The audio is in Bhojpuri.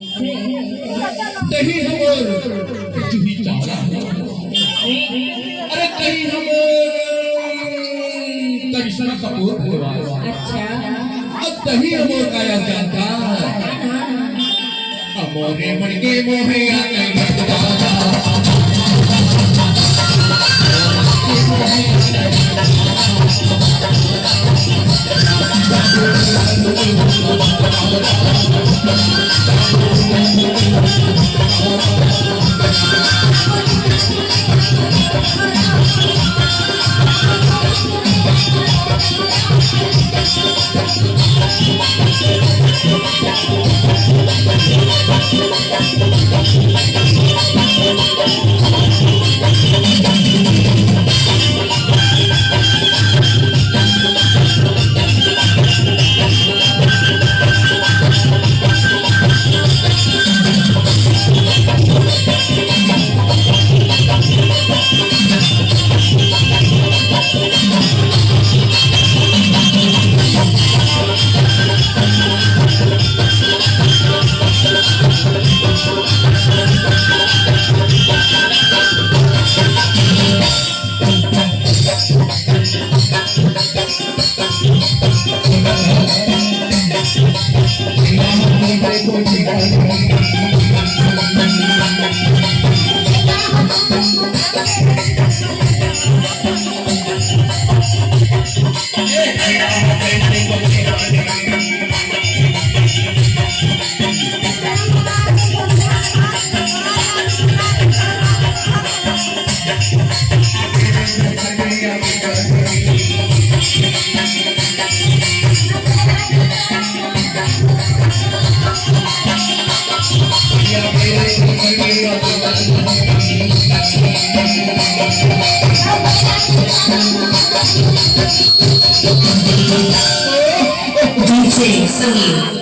कहीं हमर जूही चावला अरे कहीं हमर करिश्मा कपूर हुआ अच्छा अब कहीं हमर काया जानता अमोरे मन के मोहे आके भटकाना DJ Sunil